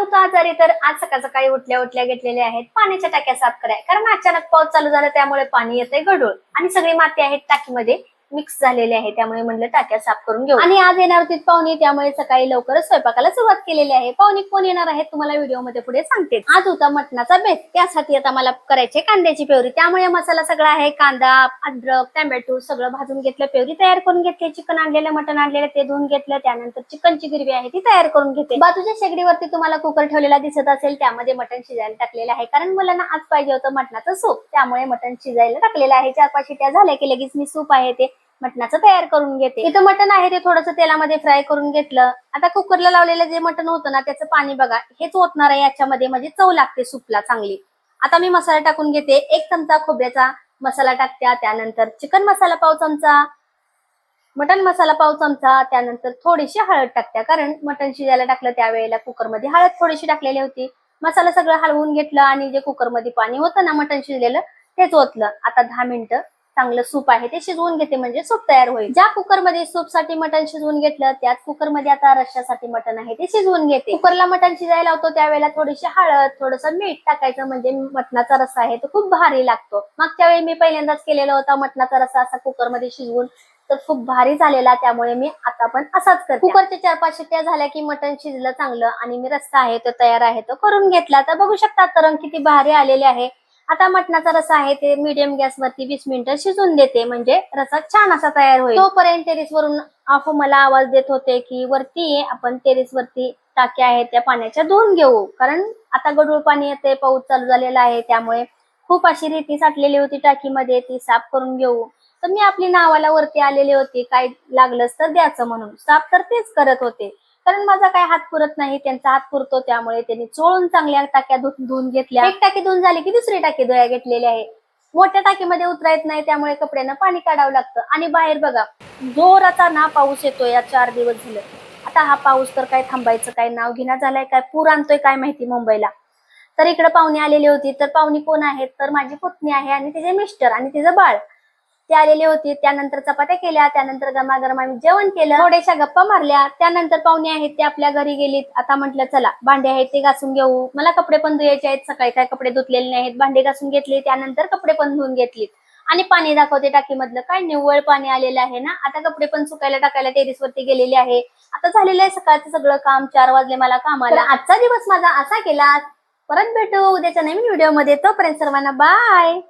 होतो आजारी, तर आज सकाळ सकाळी उठल्या उठल्या घेतलेल्या आहेत पाण्याच्या टाक्या साफ कराय, कारण अचानक पाऊस चालू झाला त्यामुळे पाणी येतंय गढूळ आणि सगळी माती आहेत टाकीमध्ये मिक्स झालेले आहे, त्यामुळे म्हणलं टाक्या साफ करून घेऊ. आणि आज येणार होती पाहुणे, त्यामुळे सकाळी लवकरच स्वयंपाकाला सुरुवात केलेली आहे. पाहुणे कोण येणार आहेत तुम्हाला व्हिडिओ मध्ये पुढे सांगते. आज होता मटणाचा बेत, त्यासाठी आता मला करायचे कांद्याची प्युरी. त्यामुळे मसाला सगळा आहे, कांदा, अद्रक, टोमॅटो सगळं भाजून घेतलं, प्युरी तयार करून घेतली. चिकन आणलेलं, मटण आणलेलं ते धुवून घेतलं. त्यानंतर चिकनची ग्रेव्ही आहे ती तयार करून घेते. बाजूच्या शेगडीवरती तुम्हाला कुकर ठेवलेला दिसत असेल, त्यामध्ये मटण शिजायला टाकलेलं आहे, कारण मुलांना आज पाहिजे होतं मटणाचं सूप, त्यामुळे मटण शिजायला टाकलेलं आहे. 4-5 शिट्या झाल्या की लगेच मी सूप आहे ते मटणाचं तयार करून घेते. इथं मटण आहे ते थोडंसं तेलामध्ये फ्राय करून घेतलं. आता कुकरला लावलेलं जे मटण होतं ना, त्याचं पाणी बघा हेच ओतणार आहे याच्यामध्ये, म्हणजे चव लागते सूपला चांगली. आता मी मसाला टाकून घेते. 1 चमचा खोबऱ्याचा मसाला टाकत्या, त्यानंतर चिकन मसाला पाव चमचा, मटन मसाला पाव चमचा, त्यानंतर थोडीशी हळद टाकत्या, कारण मटण शिजायला टाकलं त्यावेळेला कुकरमध्ये हळद थोडीशी टाकलेली होती. मसाला सगळं हलवून घेतलं आणि जे कुकरमध्ये पाणी होतं ना मटण शिजलेलं तेच ओतलं. आता 10 मिनिटं चांगलं सूप आहे ते शिजवून घेते, म्हणजे सूप तयार होईल. ज्या कुकरमध्ये सूप साठी मटण शिजवून घेतलं त्याच कुकरमध्ये आता रश्श्यासाठी मटण आहे ते शिजवून घेते. कुकरला मटण शिजायला लावतो त्यावेळेला थोडीशी हळद, थोडंसं मीठ टाकायचं, म्हणजे मटणाचा रस्सा आहे तो खूप भारी लागतो. मागच्या वेळी मी पहिल्यांदाच केलेला होता मटणाचा रस्सा असा कुकरमध्ये शिजवून, तर खूप भारी झालेला, त्यामुळे मी आता पण असाच करते. कुकरच्या 4-5 शिट्ट्या झाल्या की मटण शिजलं चांगलं आणि मी रस्सा आहे तो तयार आहे तो करून घेतला. तर बघू शकता रंग किती भारी आलेले आहे. आता मटणाचा रस्सा आहे ते मीडियम गॅसवरती 20 मिनिटं शिजून देते, म्हणजे रस्सा छान असा तयार होईल. तोपर्यंत टेरेस वरून आफू मला आवाज देत होते की वरती आपण टेरेस वरती टाक्या आहेत त्या पाण्याच्या धुवून घेऊ, कारण आता गढूळ पाणी येते, पाऊस चालू झालेला आहे, त्यामुळे खूप अशी रेती साठलेली होती टाकीमध्ये, ती साफ करून घेऊ. तर मी आपली नावाला वरती आलेली होती, काय लागलंच तर द्यायचं म्हणून. साफ तर तेच करत होते, कारण माझा काय हात पुरत नाही, त्यांचा हात पुरतो, त्यामुळे त्यांनी चोळून चांगल्या टाक्या धुवून घेतल्या. 1 टाकी धुवून झाली की दुसरी टाकी धुया घेतलेली आहे. मोठ्या टाकीमध्ये उतरायत नाही, त्यामुळे कपड्यांना पाणी काढावं लागतं. आणि बाहेर बघा जोराचा ना पाऊस येतोय, या 4 दिवस झालं. आता हा पाऊस तर काय थांबायचं काय नाव घेणा झालाय, काय पूर आणतोय काय माहिती मुंबईला. तर इकडे पाहुणे आलेली होती. तर पाहुणी कोण आहेत, तर माझी पत्नी आहे आणि तिचे मिस्टर आणि तिचं बाळ ते आलेले होते. त्यानंतर चपात्या केल्या, त्यानंतर गरमागरम आम्ही जेवण केलं, थोड्याशा गप्पा मारल्या. त्यानंतर पाहुणे आहेत ते आपल्या घरी गेलीत. आता म्हटलं चला भांडे आहेत ते घासून घेऊ, मला कपडे पण धुवायचे आहेत, सकाळी काय कपडे धुतलेले नाहीत, भांडे घासून घेतले, त्यानंतर कपडे पण धुवून घेतलीत. आणि पाणी दाखवते टाकीमधलं, काय निव्वळ पाणी आलेलं आहे ना. आता कपडे पण सुकायला टाकायला टेरेस वरती गेलेले आहे. आता झालेलं आहे सकाळचं सगळं काम, 4 वाजले मला कामाला. आजचा दिवस माझा असा केला. परत भेटू उद्याच्या नवीन व्हिडिओ मध्ये, तोपर्यंत सर्वांना बाय.